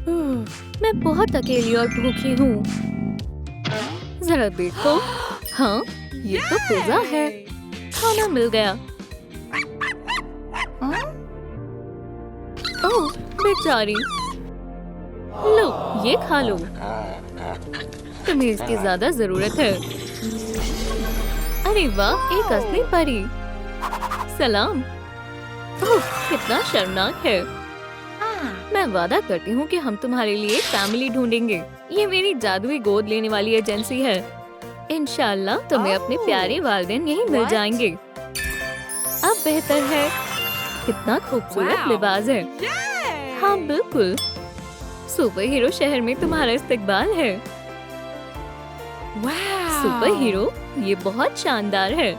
मैं बहुत अकेली और भूखी हूँ। जरा देखो। हाँ, ये तो पिज्जा है। खाना मिल गया। ओह, बेचारी। लो, ये खा लो। तुम्हें इसकी ज्यादा जरूरत है। अरे वाह, एक असली परी। सलाम। ओह, कितना शर्मनाक है। मैं वादा करती हूँ कि हम तुम्हारे लिए फैमिली ढूंढेंगे। ये मेरी जादुई गोद लेने वाली एजेंसी है। इंशाल्लाह तुम्हें अपने प्यारे वालिदैन यहीं मिल जाएंगे। अब बेहतर है। कितना खूबसूरत लिबास है। हाँ बिल्कुल। सुपर हीरो शहर में तुम्हारा इस्तकबाल है। सुपर हीरो, ये बहुत शानदार है।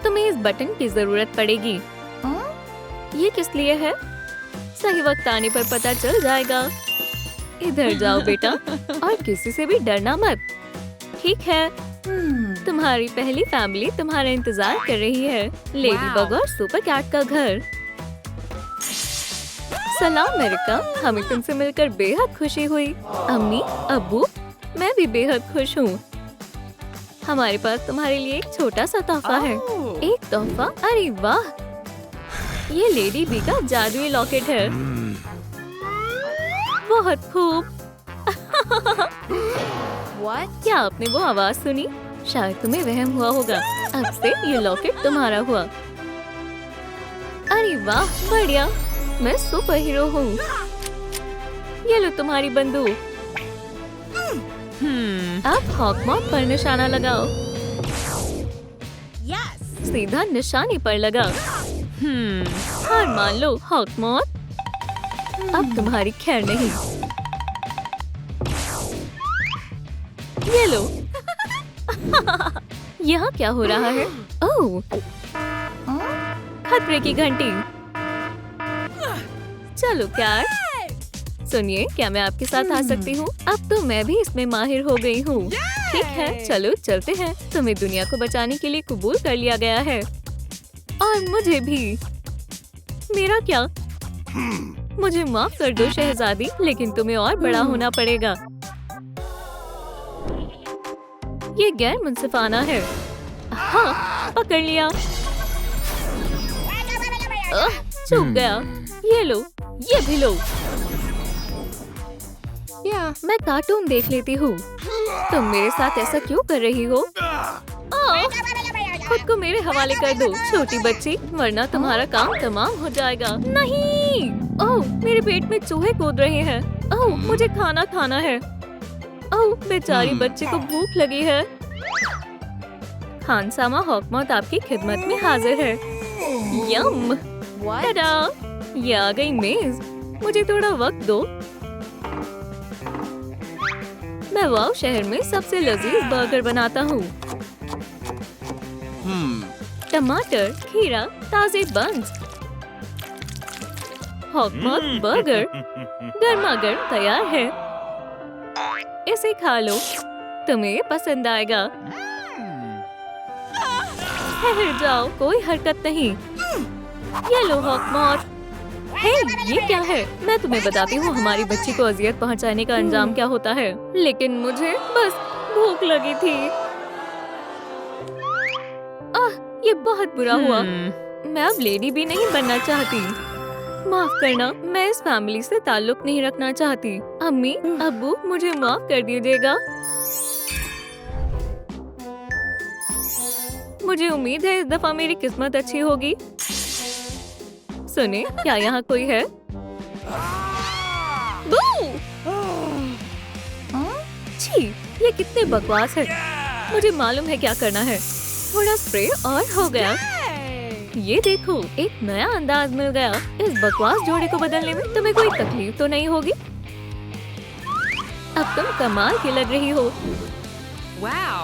तुम्हें इस बटन की जरूरत पड़ेगी। ये किस लिए है? सही वक्त आने पर पता चल जाएगा। इधर जाओ बेटा, और किसी से भी डरना मत। ठीक है। तुम्हारी पहली फैमिली तुम्हारा इंतजार कर रही है। लेडी बग और सुपर कैट का घर। सलाम अमेरिका, हमें तुमसे मिलकर बेहद खुशी हुई। अम्मी, अब्बू, मैं भी बेहद खुश हूँ। हमारे पास तुम्हारे लिए एक छोटा सा तोहफा है। एक तोहफा? अरे वाह, ये लेडी बी का जादुई लॉकेट है। बहुत खूब। क्या आपने वो आवाज सुनी? शायद तुम्हें वहम हुआ होगा। अब से ये लॉकेट तुम्हारा हुआ। अरे वाह, बढ़िया। मैं सुपर हीरो हूँ। ये लो तुम्हारी बंदूक। अब हॉकमॉथ पर निशाना लगाओ। सीधा निशाने पर लगाओ। हार मान लो हॉकमॉथ। अब तुम्हारी खैर नहीं। ये लो। यहाँ क्या हो रहा है? ओह, खतरे की घंटी। चलो कैट, सुनिए, क्या मैं आपके साथ आ सकती हूँ? अब तो मैं भी इसमें माहिर हो गई हूँ। ठीक है, चलो चलते हैं। तुम्हें दुनिया को बचाने के लिए कबूल कर लिया गया है। और मुझे भी। मेरा क्या? मुझे माफ कर दो शहजादी, लेकिन तुम्हें और बड़ा होना पड़ेगा। ये गैर मुंसिफाना है। हाँ, पकड़ लिया। चूक गया। ये लो, ये भी लो। मैं कार्टून देख लेती हूँ। तुम मेरे साथ ऐसा क्यों कर रही हो? खुद को मेरे हवाले कर दो छोटी बच्ची, वरना तुम्हारा काम तमाम हो जाएगा। नहीं। ओह, मेरे पेट में चूहे कूद रहे हैं। ओह, मुझे खाना खाना है। ओह, बेचारी बच्ची को भूख लगी है। खानसामा हॉकमॉथ आपकी खिदमत में हाजिर है। यम। टाडा, ये आ गई मेज। मुझे थोड़ा वक्त दो। मैं वाव शहर में सबसे लजीज बर्गर बनाता हूँ। टमाटर, खीरा, ताजे बंस। हॉकमॉथ बर्गर गर्मा-गर्म तैयार है। इसे खा लो, तुम्हें पसंद आएगा। ठहर जाओ, कोई हरकत नहीं। ये लो हॉकमॉथ। हे, ये क्या है? मैं तुम्हें बताती हूँ हमारी बच्ची को अजियत पहुँचाने का अंजाम क्या होता है। लेकिन मुझे बस भूख लगी थी। ये बहुत बुरा हुआ। मैं अब लेडी भी नहीं बनना चाहती। माफ करना, मैं इस फैमिली से ताल्लुक नहीं रखना चाहती। अम्मी, अब्बू, मुझे माफ कर दीजिएगा। मुझे उम्मीद है इस दफा मेरी किस्मत अच्छी होगी। सुने, क्या यहाँ कोई है? छी, ये कितने बकवास है। मुझे मालूम है क्या करना है। थोड़ा स्प्रे और हो गया। ये देखो, एक नया अंदाज मिल गया। इस बकवास जोड़े को बदलने में तुम्हें कोई तकलीफ तो नहीं होगी। अब तुम कमाल की लग रही हो।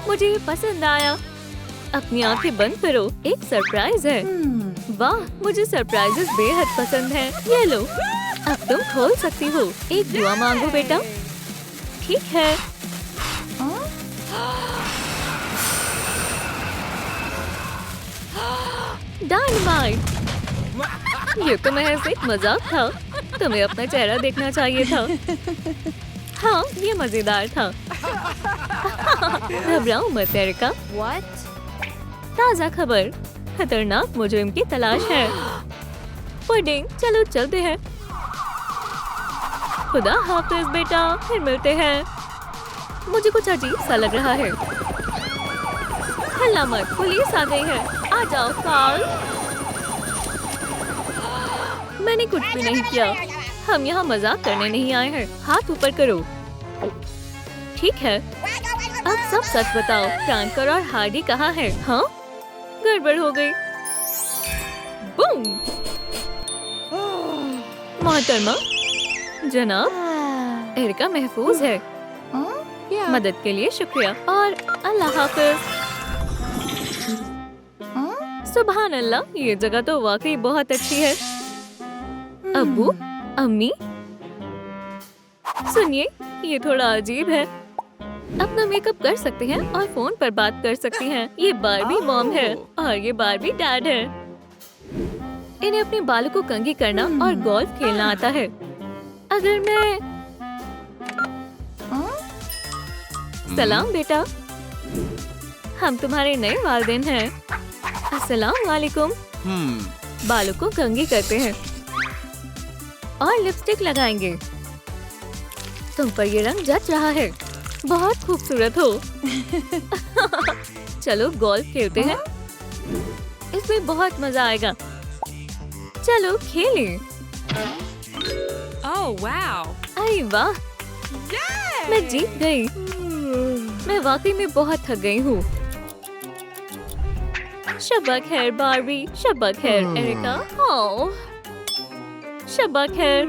मुझे ये पसंद आया। अपनी आंखें बंद करो, एक सरप्राइज है। वाह, मुझे सरप्राइजेस बेहद पसंद हैं। ये लो, अब तुम खोल सकती हो। एक दुआ मांगो बेटा। ठीक है। डायनामाइट। ये तो महज एक मजाक था। तुम्हें अपना चेहरा देखना चाहिए था। हाँ, ये मजेदार था। घबराओ मत एरिका। ताज़ा खबर, खतरनाक मुजरिम की तलाश है। पुडिंग, चलो चलते हैं। खुदा हाफिज बेटा, फिर मिलते हैं। मुझे कुछ अजीब सा लग रहा है। हल्ला मत, पुलिस आ गई है। आ जाओ कार्ल। मैंने कुछ भी नहीं किया। हम यहाँ मजाक करने नहीं आए हैं। हाथ ऊपर करो। ठीक है, अब सब सच बताओ। फ्रैंकर और हार्डी कहाँ है? हाँ, गड़बड़ हो गई। बूम! मोहतरमा, जनाब, एरिका महफूज है। मदद के लिए शुक्रिया और अल्लाह हाफिज। सुभान अल्लाह, ये जगह तो वाकई बहुत अच्छी है। अब्बू, अम्मी, सुनिए, ये थोड़ा अजीब है। अपना मेकअप कर सकते हैं और फोन पर बात कर सकती हैं। ये बारबी मॉम है और ये बारबी डैड है। इन्हें अपने बालों को कंघी करना और गोल्फ खेलना आता है। अगर मैं सलाम बेटा, हम तुम्हारे नए वालिदैन हैं। अस्सलाम वालेकुम। बालों को कंघी करते हैं और लिपस्टिक लगाएंगे। तुम पर ये रंग जच रहा है, बहुत खूबसूरत हो। चलो गोल्फ खेलते हैं, इसमें बहुत मजा आएगा। चलो खेलें। Oh wow! अरे वाह, मैं जीत गई। मैं वाकई में बहुत थक गई हूँ। शब्बा खैर बारबी, शब्बा खैर एरिका। ओह, शब्बा खैर।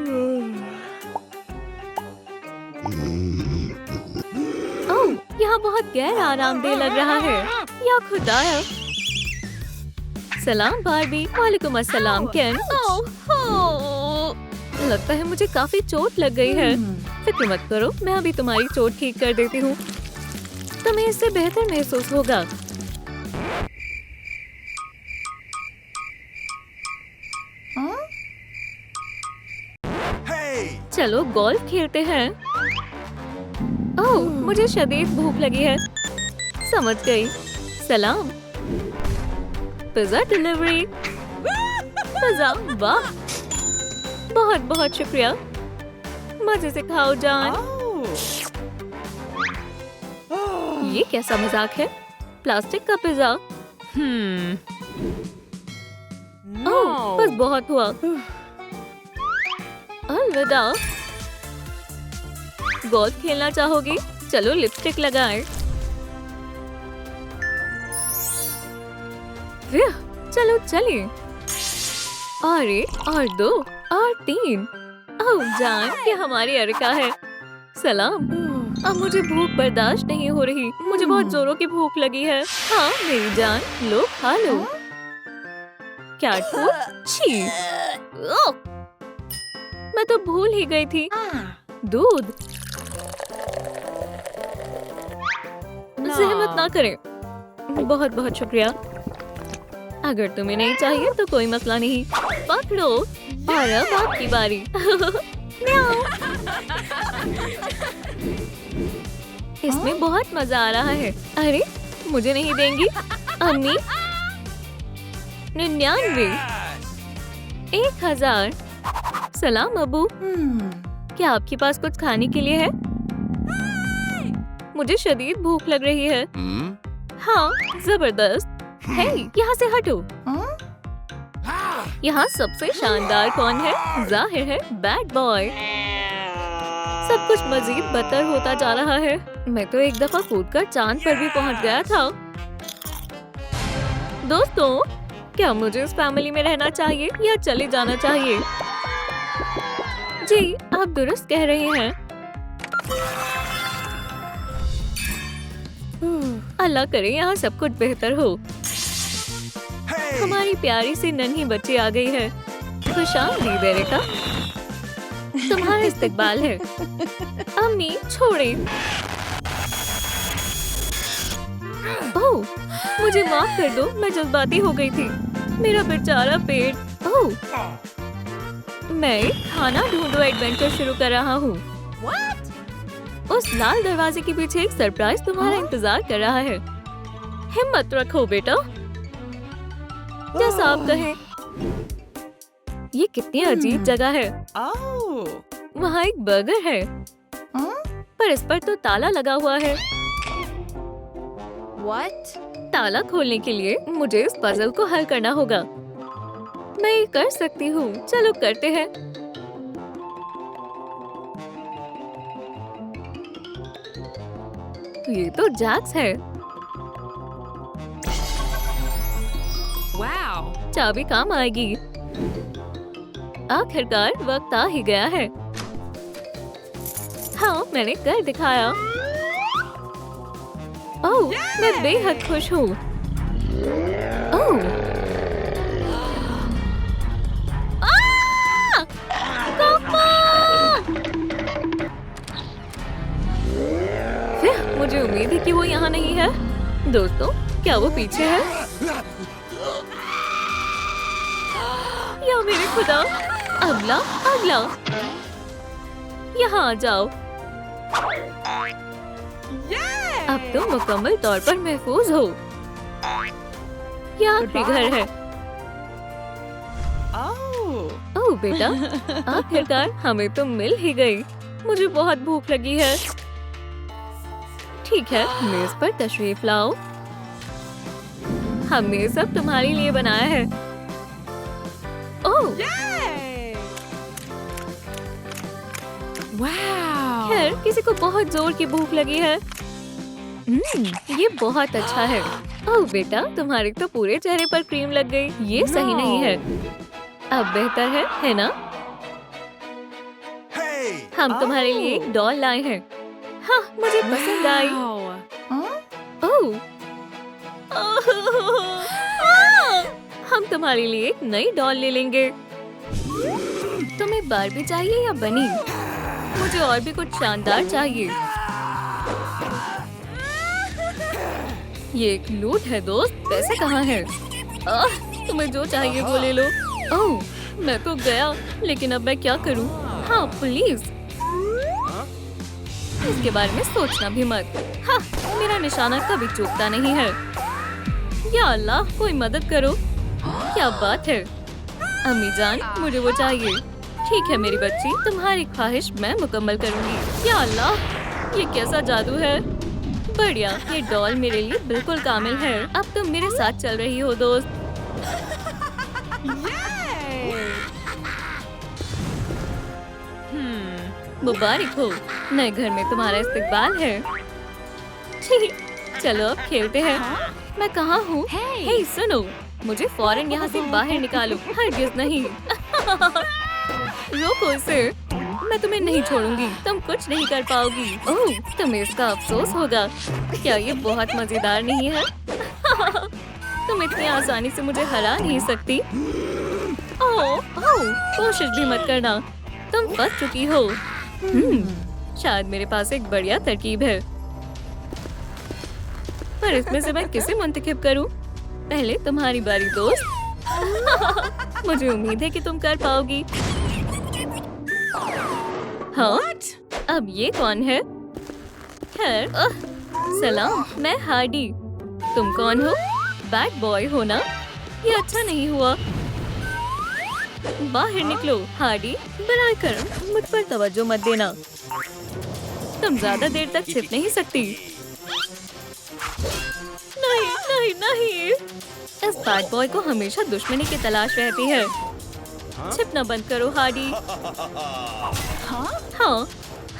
ओह, यहाँ बहुत गैर आरामदेह लग रहा है। या खुदाया। सलाम बारबी। वालेकुम अस्सलाम केन। ओह, लगता है मुझे काफी चोट लग गई है। फिक्र मत करो, मैं अभी तुम्हारी चोट ठीक कर देती हूँ। तुम्हें इससे बेहतर महसूस होगा। चलो गोल्फ खेलते हैं। ओह, मुझे शदीद भूख लगी है। समझ गई। सलाम। Pizza delivery. पिज़्ज़ा, वाह, बहुत बहुत शुक्रिया। मजे से खाओ जान। ये कैसा मजाक है? प्लास्टिक का पिज़्ज़ा। ओह, बस बहुत हुआ। अलविदा। गोल्फ खेलना चाहोगी? चलो लिपस्टिक लगाएं। चलो चलिए। और एक और दो और तीन। ओह जान, ये हमारी अरिका है। सलाम। अब मुझे भूख बर्दाश्त नहीं हो रही। मुझे बहुत जोरों की भूख लगी है। हाँ मेरी जान, लो खा लो। Cat food? छी। ओह, मैं तो भूल ही गई थी। दूध। ज़हमत ना करें। बहुत बहुत शुक्रिया। अगर तुम्हें नहीं चाहिए तो कोई मसला नहीं। पकड़ो। और अब आपकी बारी। म्याऊ। इसमें बहुत मजा आ रहा है। अरे, मुझे नहीं देंगी? अम्मी। 99। 1000। सलाम अबू। क्या आपके पास कुछ खाने के लिए है? मुझे शदीद भूख लग रही है। हाँ, जबरदस्त। हे, यहाँ से हटो। यहाँ सबसे शानदार कौन है? जाहिर है बैड बॉय। सब कुछ मजीद बदतर होता जा रहा है। मैं तो एक दफा कूदकर चांद पर भी पहुँच गया था। दोस्तों, क्या मुझे इस फैमिली में रहना चाहिए या चले जाना चाहिए? जी, आप दुरुस्त कह रहे हैं। अल्लाह करे यहाँ सब कुछ बेहतर हो। हमारी प्यारी सी नन्ही बच्ची आ गई है। खुशामदीद एरिका। तुम्हारा इस्तकबाल है। अम्मी छोड़े। ओह, मुझे माफ कर दो, मैं जज्बाती हो गई थी। मेरा बेचारा पेट। ओह, मैं एक खाना ढूंढो एडवेंचर शुरू कर रहा हूँ। उस लाल दरवाजे के पीछे एक सरप्राइज तुम्हारा इंतजार कर रहा है। हिम्मत रखो बेटा, जैसा आप कहें। ये कितनी अजीब जगह है। वहाँ एक बर्गर है, पर इस पर तो ताला लगा हुआ है। ताला खोलने के लिए मुझे इस पजल को हल करना होगा। मैं ये कर सकती हूँ, चलो करते हैं। ये तो जैक्स है। चाबी काम आएगी। आखिरकार वक्त आ ही गया है। हाँ, मैंने कर दिखाया। ओह, मैं बेहद खुश हूँ। ओह, मुझे उम्मीद है कि वो यहाँ नहीं है। दोस्तों, क्या वो पीछे है? या मेरे खुदा, अगला अगला, यहाँ आ जाओ। अब तुम मुकम्मल तौर पर महफूज हो। यह आखिरी घर है। ओह बेटा, आखिरकार हमें तो मिल ही गई। मुझे बहुत भूख लगी है। ठीक है, मेज पर तशरीफ लाओ। हमने ये सब तुम्हारे लिए बनाया है। ओह, खैर, किसी को बहुत जोर की भूख लगी है। ये बहुत अच्छा है। ओह बेटा, तुम्हारे तो पूरे चेहरे पर क्रीम लग गई। ये सही नहीं है। अब बेहतर है ना? हम तुम्हारे लिए एक डॉल लाए हैं। हाँ, मुझे पसंद आई। ओह, हम तुम्हारे लिए एक नई डॉल ले लेंगे। तुम्हें बारबी चाहिए या बनी? मुझे और भी कुछ शानदार चाहिए। ये एक लूट है दोस्त। पैसे कहाँ हैं? तुम्हें जो चाहिए वो ले लो। ओह, मैं तो गया, लेकिन अब मैं क्या करूं? हाँ, प्लीज इसके बारे में सोचना भी मत। हाँ, मेरा निशाना कभी चूकता नहीं है। या अल्लाह, कोई मदद करो। क्या बात है। अम्मी जान, मुझे वो चाहिए। ठीक है मेरी बच्ची, तुम्हारी ख्वाहिश मैं मुकम्मल करूंगी। या अल्लाह, ये कैसा जादू है। बढ़िया, ये डॉल मेरे लिए बिल्कुल कामिल है। अब तुम मेरे साथ चल रही हो दोस्त। मुबारक हो, नए घर में तुम्हारा इस्तकबाल है। ठीक, चलो अब खेलते हैं। मैं कहाँ हूँ? हे सुनो, मुझे फौरन यहाँ से बाहर निकालो। हरगिज़ नहीं। रोको इसे, मैं तुम्हें नहीं छोड़ूंगी। तुम कुछ नहीं कर पाओगी। ओह, तुम्हें इसका अफसोस होगा। क्या ये बहुत मजेदार नहीं है? तुम इतनी आसानी से मुझे हरा नहीं सकती। ओह, कोशिश भी मत करना, तुम फंस चुकी हो। शायद मेरे पास एक बढ़िया तरकीब है, पर इसमें से मैं किसे मुंतखब करूं? पहले तुम्हारी बारी दोस्त। मुझे उम्मीद है कि तुम कर पाओगी। हाँ, अब ये कौन है? खैर, सलाम, मैं हार्डी। तुम कौन हो? बैड बॉय हो ना? ये अच्छा नहीं हुआ। बाहर निकलो हार्डी। बराए करम, मुझ पर तवज्जो मत देना। तुम ज्यादा देर तक छिप नहीं सकती। नहीं नहीं नहीं, इस बैड बॉय को हमेशा दुश्मनी की तलाश रहती है। छिपना बंद करो हार्डी। हाँ,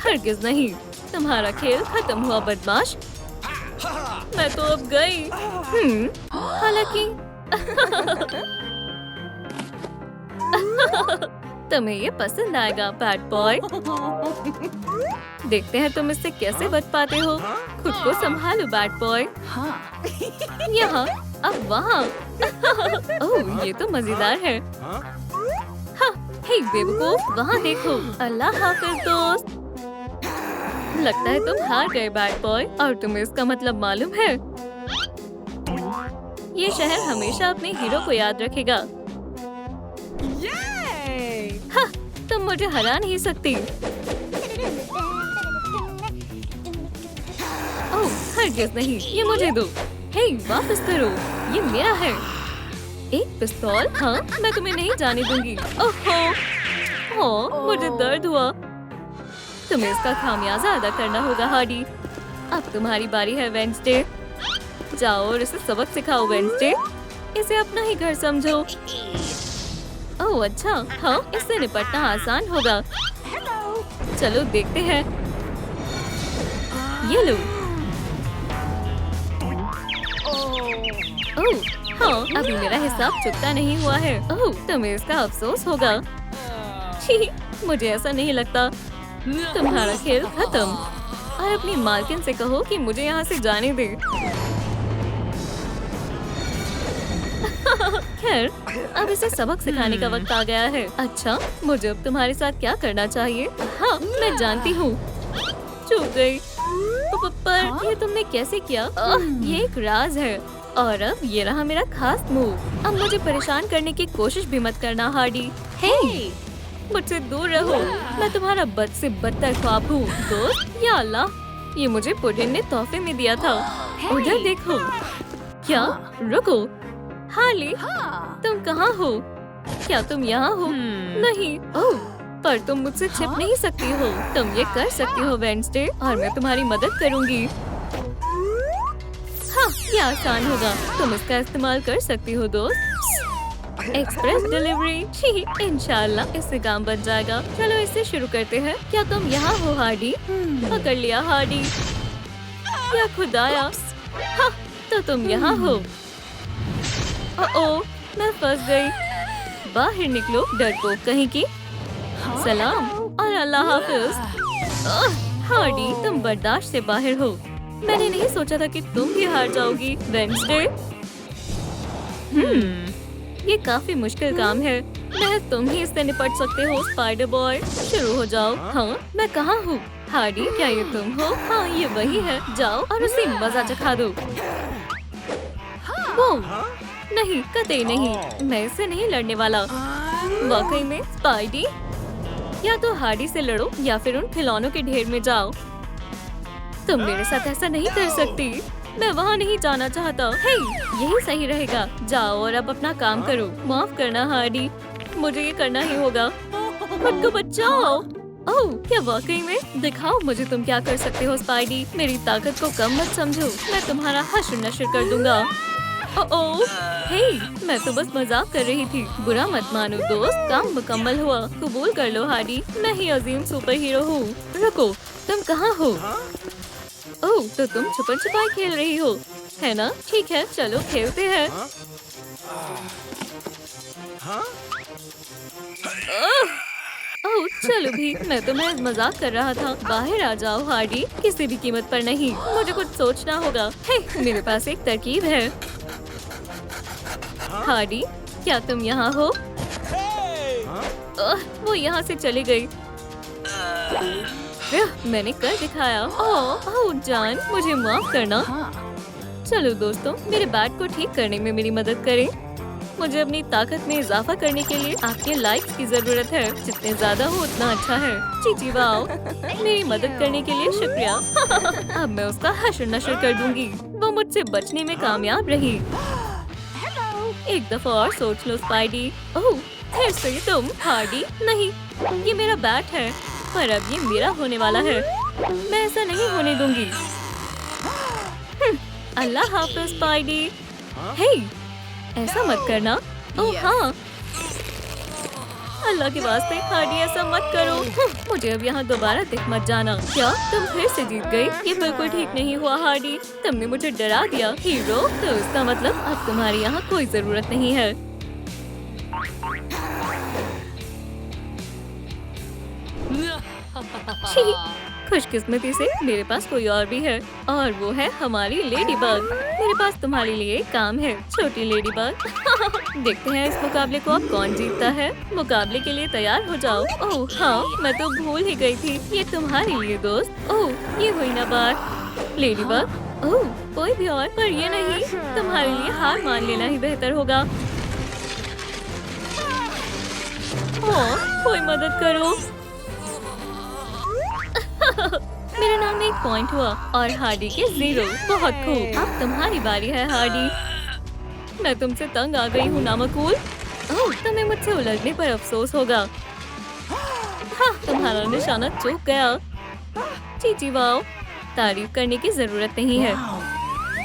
हरगिज नहीं। तुम्हारा खेल खत्म हुआ बदमाश। मैं तो अब गई। हालांकि तुम्हें ये पसंद आएगा बैड बॉय। देखते हैं तुम इससे कैसे बच पाते हो। खुद को संभालो बैड बॉय। यहाँ, अब वहाँ। ओह, ये तो मजेदार है। हाँ, हे बेवकूफ, वहाँ देखो। अल्लाह हाफिज दोस्त। लगता है तुम हार गए बैड बॉय, और तुम्हें इसका मतलब मालूम है। ये शहर हमेशा अपने हीरो को याद रखेगा। हाँ, तुम मुझे हरा नहीं सकती। ओह, हरगिज़ नहीं, ये मुझे दो। हे, वापस करो, ये मेरा है। एक पिस्तौल? हाँ, मैं तुम्हें नहीं जाने दूंगी। ओहो, ओह, मुझे दर्द हुआ। तुम्हें इसका खामियाजा अदा करना होगा हार्डी। अब तुम्हारी बारी है वेडनेसडे। जाओ और इसे सबक सिखाओ वेडनेसडे। इसे अपना ही घर समझो। ओह अच्छा, हाँ, इससे निपटना आसान होगा। चलो देखते हैं। ये लो। ओह हाँ, अभी मेरा हिसाब चुकता नहीं हुआ है। ओह, तुम्हें इसका अफसोस होगा। छी, मुझे ऐसा नहीं लगता। तुम्हारा खेल खत्म। और अपनी मालकिन से कहो कि मुझे यहाँ से जाने दे। खैर, अब इसे सबक सिखाने का वक्त आ गया है। अच्छा, मुझे अब तुम्हारे साथ क्या करना चाहिए? हाँ, मैं जानती हूँ। चूक गई। पर ये तुमने कैसे किया? ये एक राज है। और अब ये रहा मेरा खास मूव। अब मुझे परेशान करने की कोशिश भी मत करना हार्डी। हे, मुझसे दूर रहो। मैं तुम्हारा बद से बदतर ख्वाब हूँ दोस्त। या अल्लाह, ये मुझे पुडिन ने तोहफे में दिया था। उधर देखो। क्या? रुको हार्ली, तुम कहाँ हो? क्या तुम यहाँ हो? नहीं। ओह, पर तुम मुझसे छिप नहीं सकती हो। तुम ये कर सकती हो वेडनेसडे, और मैं तुम्हारी मदद करूँगी। हाँ, ये आसान होगा। तुम इसका इस्तेमाल कर सकती हो दोस्त। Express delivery. इंशाल्लाह इससे काम बच जाएगा। चलो इससे शुरू करते हैं। क्या तुम यहाँ हो हार्डी? पकड़ लिया हार्डी। या खुदाया, हाँ, तो तुम यहाँ हो। ओह, मैं फंस गई। बाहर निकलो डरपोक कहीं की। सलाम और अल्लाह हाफिज। हार्डी, तुम बर्दाश्त से बाहर हो। मैंने नहीं सोचा था कि तुम भी हार जाओगी वेडनेसडे। ये काफी मुश्किल काम है। मैं तुम ही इससे निपट सकते हो स्पाइडर बॉय। शुरू हो जाओ। हाँ, मैं कहाँ हूँ? हार्डी, क्या ये तुम हो? हाँ, ये वही है। जाओ और उसे मजा चखा दो। वो नहीं, कतई नहीं। मैं इससे नहीं लड़ने वाला। वाकई में स्पाइडी, या तो हार्डी से लड़ो या फिर उन खिलौनों के ढेर में जाओ। तुम मेरे साथ ऐसा नहीं कर सकती। मैं वहाँ नहीं जाना चाहता। हे, यही सही रहेगा। जाओ और अब अपना काम करो। माफ करना हार्डी, मुझे ये करना ही होगा। खुद को बचाओ। ओह, क्या वाकई में? दिखाओ मुझे तुम क्या कर सकते हो स्पाइडी। मेरी ताकत को कम मत समझो। मैं तुम्हारा हश्र नश्र कर दूंगा। ओह, हे, मैं तो बस मजाक कर रही थी। बुरा मत मानो दोस्त, काम मुकम्मल हुआ। कबूल कर लो हार्डी, मैं ही अजीम सुपर हीरो हूँ। रुको, तुम कहाँ हो? ओह, तो तुम छुपन छुपाई खेल रही हो, है ना? ठीक है, चलो खेलते हैं। ओह, चलो भी, मैं तो महज मजाक कर रहा था। बाहर आ जाओ हार्डी, किसी भी कीमत पर नहीं। मुझे कुछ सोचना होगा। हे, मेरे पास एक तरकीब है। हार्डी, क्या तुम यहाँ हो? वो यहाँ से चली गई। मैंने कर दिखाया। ओह जान, मुझे माफ करना। चलो दोस्तों, मेरे बैट को ठीक करने में मेरी मदद करें। मुझे अपनी ताकत में इजाफा करने के लिए आपके लाइक्स की जरूरत है। जितने ज्यादा हो उतना अच्छा है। चीची वाओ, मेरी मदद करने के लिए शुक्रिया। अब मैं उसका हश्र नश्र कर दूंगी। वो मुझसे बचने में कामयाब रही। एक दफा और सोच लो स्पाइडी। ओह, फिर से तुम? हार्डी, नहीं, ये मेरा बैट है, पर अब ये मेरा होने वाला है। मैं ऐसा नहीं होने दूंगी। अल्लाह हाफ़िज़ स्पाइडी। हे, ऐसा मत करना। ओह हाँ, अल्लाह के वास्ते हार्डी ऐसा मत करो। मुझे अब यहाँ दोबारा दिख मत जाना। क्या तुम फिर से जीत गई? ये बिल्कुल ठीक नहीं हुआ हार्डी, तुमने मुझे डरा दिया। हीरो, तो इसका मतलब अब तुम्हारी यहाँ कोई जरूरत नहीं है। खुशकिस्मती से मेरे पास कोई और भी है, और वो है हमारी लेडी बग। मेरे पास तुम्हारे लिए एक काम है, छोटी लेडी बग। देखते हैं इस मुकाबले को अब कौन जीतता है। मुकाबले के लिए तैयार हो जाओ। ओह हाँ, मैं तो भूल ही गई थी, ये तुम्हारे लिए दोस्त। ओह, ये हुई ना बात लेडी बग। ओह, कोई भी और, पर ये नहीं। तुम्हारे लिए हार मान लेना ही बेहतर होगा। ओह, कोई मदद करो। मेरे नाम में 1 पॉइंट हुआ और हार्डी के 0। बहुत खूब। अब तुम्हारी बारी है हार्डी। मैं तुमसे तंग आ गई हूँ नामकूल। ओह, तुम्हें मुझसे उलझने पर अफसोस होगा। हाँ, तुम्हारा निशाना चूक गया। चीची वाओ, तारीफ करने की जरूरत नहीं है।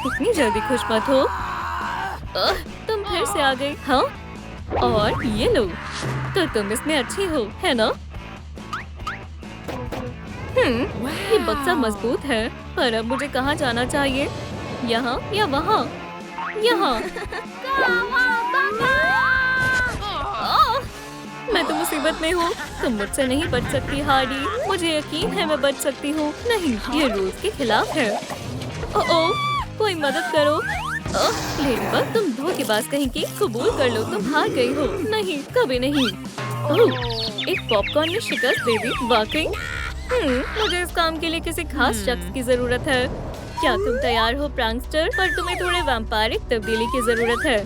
इतनी जल्दी खुश मत हो। तुम फिर से आ गई। हाँ, और ये लो, तो तुम इसमें अच्छी हो, है ना? ये बक्सा मजबूत है, पर अब मुझे कहाँ जाना चाहिए? यहाँ या वहाँ? यहाँ। मैं तो मुसीबत में हूँ। तुम मुझसे नहीं बच सकती हार्डी। मुझे यकीन है मैं बच सकती हूँ। नहीं, ये रूल्स के खिलाफ है। ओह, कोई मदद करो। लेडीबग, तुम धोखेबाज कहीं की। कबूल कर लो, तुम हार गई हो। नहीं, कभी नहीं। ओह, एक पॉपकॉर्न ने शिकस्त दे दी। वाकई? मुझे इस काम के लिए किसी खास शख्स की जरूरत है। क्या तुम तैयार हो प्रैंकस्टर? पर तुम्हें थोड़े वैम्पायरिक तब्दीली की जरूरत है।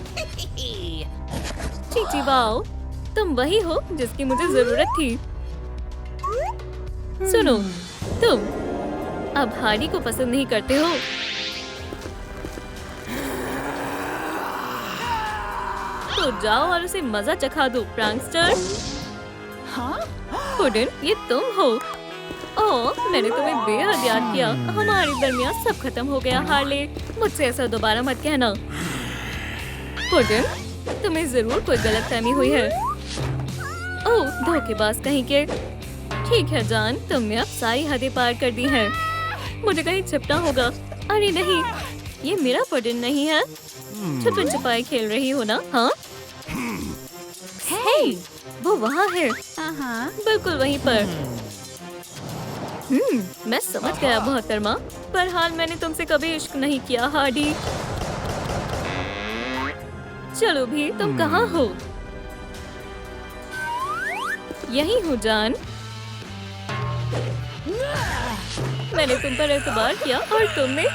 चीची वाओ, तुम वही हो जिसकी मुझे जरूरत थी। सुनो, तुम अब हार्डी को पसंद नहीं करते हो। तो जाओ और उसे मजा चखा दो प्रैंकस्टर। पुडिन, ये तुम हो। ओह, मैंने तुम्हें बेहद याद किया। हमारे दरमियान सब खत्म हो गया हार्ले। मुझसे ऐसा दोबारा मत कहना। पुडिन, तुम्हें जरूर कोई गलतफहमी हुई है। ओह, धोखेबाज कहीं के। ठीक है जान, तुमने अब सारी हदें पार कर दी हैं। मुझे कहीं छिपना होगा। अरे नहीं, ये मेरा पुडिन नहीं है। छुपन छुपाई खेल रही हो ना? हाँ, हे, वो वहाँ है। बिल्कुल वहीं पर। मैं समझ गया मोहतरमा। पर हाल मैंने तुमसे कभी इश्क नहीं किया हार्डी। चलो भी, तुम कहाँ हो? यही हूँ जान। मैंने तुम पर एतबार किया और तुमने।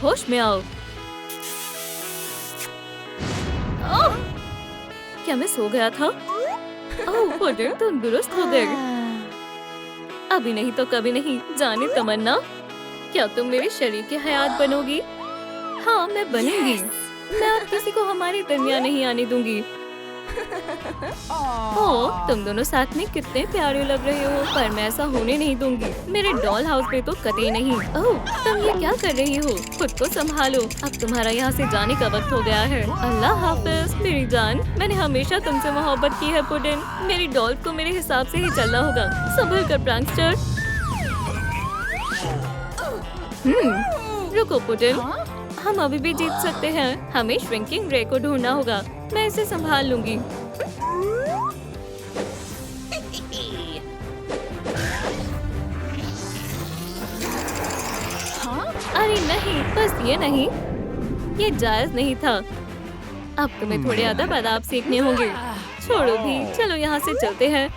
होश में आओ। ओह, क्या मैं सो गया था? ओह पुडिन, तुम दुरुस्त हो गए। अभी नहीं तो कभी नहीं, जाने तमन्ना। क्या तुम मेरे शरीर की हयात बनोगी? हाँ, मैं बनूंगी। मैं अब किसी को हमारे दरमियान नहीं आने दूंगी। ओह, तुम दोनों साथ में कितने प्यारे लग रहे हो, पर मैं ऐसा होने नहीं दूंगी। मेरे डॉल हाउस में तो कतई नहीं। ओह, तुम ये क्या कर रही हो? खुद को संभालो, अब तुम्हारा यहाँ से जाने का वक्त हो गया है। अल्लाह हाफिज मेरी जान। मैंने हमेशा तुमसे मोहब्बत की है पुडिन। मेरी डॉल को मेरे हिसाब से ही चलना होगा। संभल कर प्रैंकस्टर। रुको पुडिन, हम अभी भी जीत सकते हैं। हमें श्रिंकिंग रे को ढूंढना होगा। मैं इसे संभाल लूंगी। अरे नहीं, बस ये नहीं, ये जायज नहीं था। अब तुम्हें थोड़े अदब आदाब सीखने होंगे। छोड़ो भी, चलो यहाँ से चलते हैं।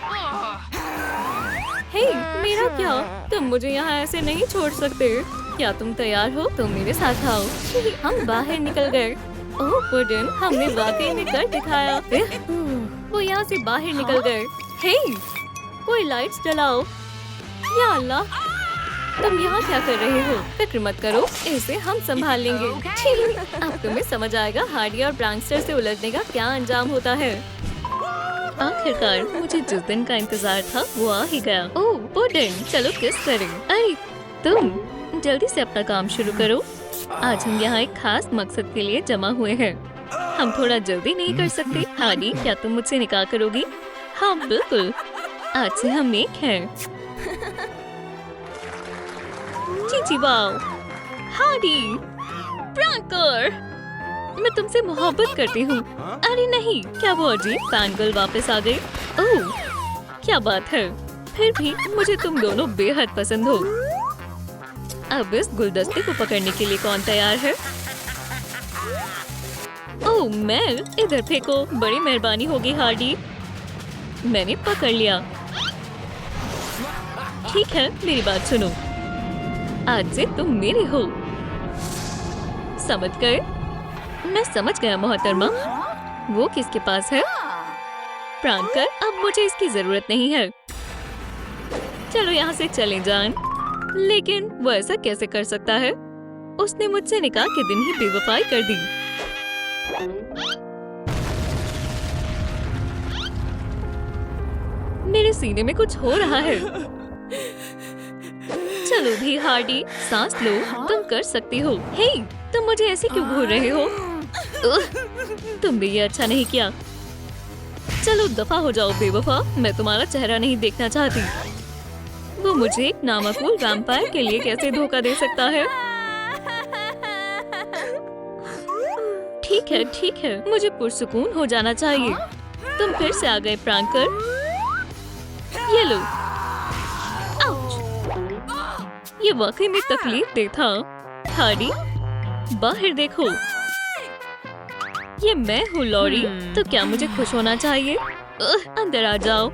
हे, मेरा क्या? तुम मुझे यहाँ ऐसे नहीं छोड़ सकते। क्या तुम तैयार हो? तुम मेरे साथ आओ। हम बाहर निकल गए। ओह पुडिन, हमने वाकई में कर दिखाया। वो यहाँ से बाहर निकल गए। हे, कोई लाइट्स जलाओ। या अल्लाह, तुम यहाँ क्या कर रहे हो? फिक्र मत करो, इसे हम संभाल लेंगे। अब तुम्हें समझ आएगा हार्डी और प्रैंकस्टर से उलझने का क्या अंजाम होता है। आखिरकार मुझे जिस दिन का इंतजार था वो आ ही गया। ओह पुडिन, चलो किस करें। अरे तुम जल्दी से अपना काम शुरू करो। आज हम यहाँ एक खास मकसद के लिए जमा हुए हैं। हम थोड़ा जल्दी नहीं कर सकते? हार्डी, क्या तुम मुझसे निकाह करोगी? हाँ बिल्कुल, आज से हम एक हैं। चीची वाओ, हार्डी, प्रैंकर, मैं तुमसे मोहब्बत करती हूँ। अरे नहीं, क्या वो अजीब फैनगर्ल वापस आ गई? ओह, क्या बात है। फिर भी मुझे तुम दोनों बेहद पसंद हो। अब इस गुलदस्ते को पकड़ने के लिए कौन तैयार है? ओह मेल, इधर फेंको। बड़ी मेहरबानी होगी हार्डी। मैंने पकड़ लिया। ठीक है, मेरी बात सुनो। आज से तुम मेरे हो। समझ गए? मैं समझ गया मोहतरमा। वो किसके पास है? प्रैंकर, अब मुझे इसकी जरूरत नहीं है। चलो यहाँ से चले जान। लेकिन वो ऐसा कैसे कर सकता है? उसने मुझसे निकाह के दिन ही बेवफाई कर दी। मेरे सीने में कुछ हो रहा है। चलो भी हार्डी, सांस लो, तुम कर सकती हो। हे, तुम मुझे ऐसे क्यों घूर रहे हो? तुम भी ये अच्छा नहीं किया। चलो दफा हो जाओ बेवफा, मैं तुम्हारा चेहरा नहीं देखना चाहती। वो मुझे एक नामाकूल वैम्पायर के लिए कैसे धोखा दे सकता है? ठीक है, मुझे पुरसुकून हो जाना चाहिए। तुम फिर से आ गए प्रैंकर। ये लो। आउच! ये वाकई में तकलीफ दे था। हार्डी, बाहर देखो। ये मैं हूँ लॉरी, तो क्या मुझे खुश होना चाहिए? अंदर आ जाओ।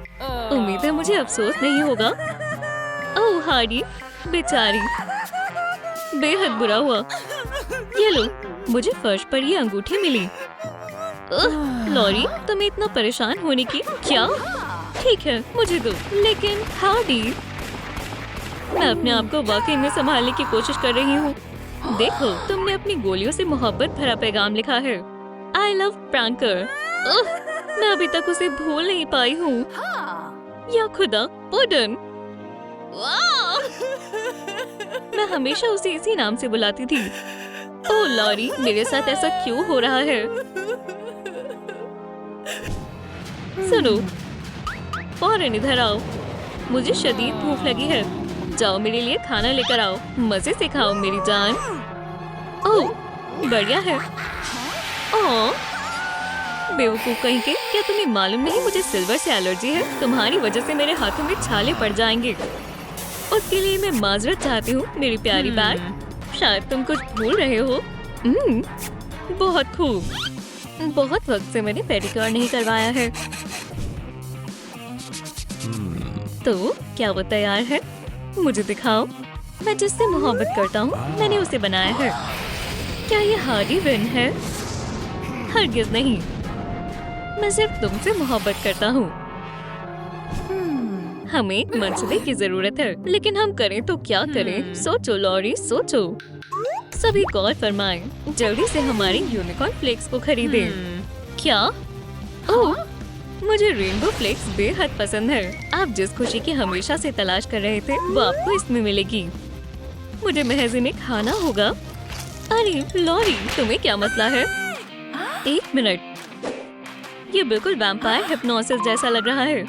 उम्मीद है मुझे अफसोस नहीं होगा। ओह हार्डी, बेचारी, बेहद बुरा हुआ। ये लो, मुझे फर्श पर ये अंगूठी मिली। लॉरी, तुम्हें इतना परेशान होने की क्या? ठीक है, मुझे दो। लेकिन हार्डी, मैं अपने आप को वाकई में संभालने की कोशिश कर रही हूँ। देखो, तुमने अपनी गोलियों से मोहब्बत भरा पैगाम लिखा है। I love pranker. मैं अभी तक उसे भूल नहीं पाई हूँ। या खुदा, पुडन। मैं हमेशा उसे इसी नाम से बुलाती थी। ओह लॉरी, मेरे साथ ऐसा क्यों हो रहा है? सुनो, फौरन इधर आओ। मुझे शदीद भूख लगी है। जाओ मेरे लिए खाना लेकर आओ। मजे से खाओ मेरी जान। ओह, बढ़िया है। ओह, बेवकूफ कहीं के, क्या तुम्हें मालूम नहीं मुझे सिल्वर से एलर्जी है? तुम्हारी वजह से मेरे हाथों में छाले पड़ जाएंगे। उसके लिए मैं माजरत चाहती हूँ मेरी प्यारी बैट। शायद तुम कुछ भूल रहे हो। बहुत खूब। बहुत वक्त से मैंने पेडिक्योर नहीं करवाया है। तो क्या वो तैयार है? मुझे दिखाओ। मैं जिससे मोहब्बत करता हूँ, मैंने उसे बनाया है। क्या ये हार्डी विन है? हरगिज़ नहीं। मैं सिर्फ तुमसे मोहब्बत करता हूँ। हमें मंसूबे की जरूरत है, लेकिन हम करें तो क्या करें? सोचो लॉरी, सोचो। सभी गौर फरमाएं। जल्दी से हमारी यूनिकॉर्न फ्लेक्स को खरीदें। क्या? ओह, मुझे रेनबो फ्लेक्स बेहद पसंद है। आप जिस खुशी की हमेशा से तलाश कर रहे थे, वो आपको इसमें मिलेगी। मुझे महज इन्हें खाना होगा। अरे लॉरी, तुम्हें क्या मसला है? एक मिनट, ये बिल्कुल वैम्पायर हिप्नोसिस जैसा लग रहा है।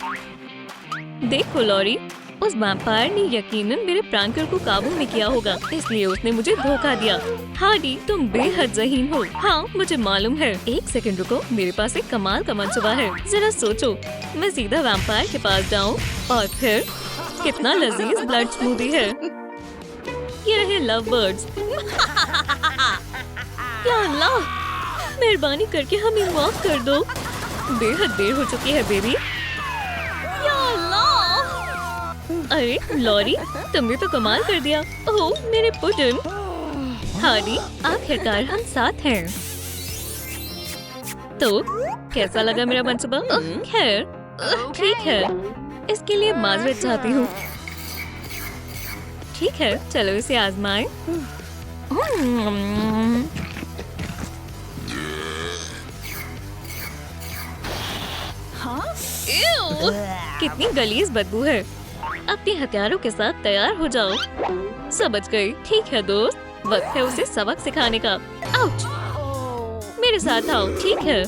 देखो लॉरी, उस वैम्पायर ने यकीनन मेरे प्रैंकर को काबू में किया होगा, इसलिए उसने मुझे धोखा दिया। हार्डी, तुम बेहद ज़हीन हो। हाँ, मुझे मालूम है। एक सेकंड रुको, मेरे पास एक कमाल का मंसूबा है। जरा सोचो, मैं सीधा वैम्पायर के पास जाऊँ और फिर कितना लजीज ब्लड स्मूदी है। ये रहे लव बर्ड्स। या अल्लाह, मेहरबानी करके हमें माफ कर दो। बेहद देर हो चुकी है बेबी। या अल्लाह! अरे लॉरी, तुमने तो कमाल कर दिया। ओह मेरे पुडन। हार्डी, आखिरकार हम साथ हैं। तो कैसा लगा मेरा मंसूबा? खैर, ठीक है। इसके लिए माजरत चाहती हूँ। ठीक है, चलो इसे आजमाएं। कितनी गलीज बदबू है। अपने हथियारों के साथ तैयार हो जाओ। समझ गई। ठीक है दोस्त, वक्त है उसे सबक सिखाने का। आउच! मेरे साथ आओ। ठीक है,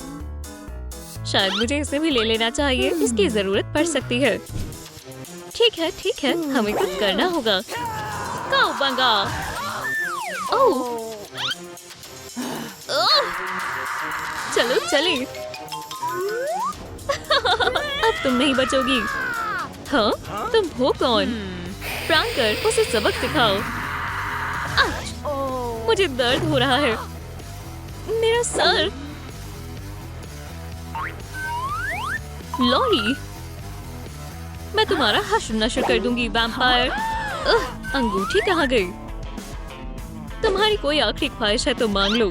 शायद मुझे इसे भी ले लेना चाहिए, इसकी जरूरत पड़ सकती है। ठीक है, हमें कुछ करना होगा। काउबंगा! ओह! चलो चले। अब तुम नहीं बचोगी। हाँ, तुम हो कौन? प्रैंकर, उसे सबक सिखाओ। मुझे दर्द हो रहा है। मेरा सर। लॉरी, मैं तुम्हारा हश्र नश्र कर दूंगी वैम्पायर। अंगूठी कहाँ गई? तुम्हारी कोई आखिरी ख्वाहिश है तो मांग लो।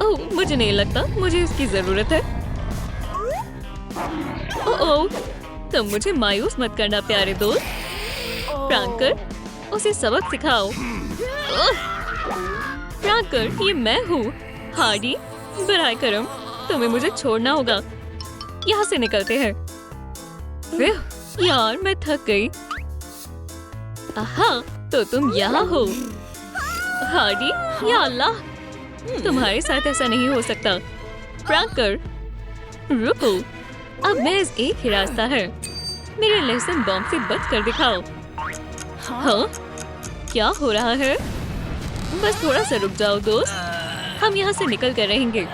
ओह, मुझे नहीं लगता मुझे इसकी जरूरत है। ओह, तुम मुझे मायूस मत करना प्यारे दोस्त। फ्रैंकर, उसे सबक सिखाओ। फ्रैंकर, ये मैं हूँ। हार्डी, बराए करम, तुम्हें मुझे छोड़ना होगा। यहाँ से निकलते हैं। यार, मैं थक गई। आहा, तो तुम यहाँ हो। हार्डी, या अल्लाह, तुम्हारे साथ ऐसा नहीं हो सकता। फ्रैंकर, रुको, अब महज एक ही रास्ता है। मेरे लहसुन बॉम्ब से बच कर दिखाओ। हाँ, क्या हो रहा है? बस थोड़ा सा रुक जाओ दोस्त, हम यहाँ से निकल कर रहेंगे।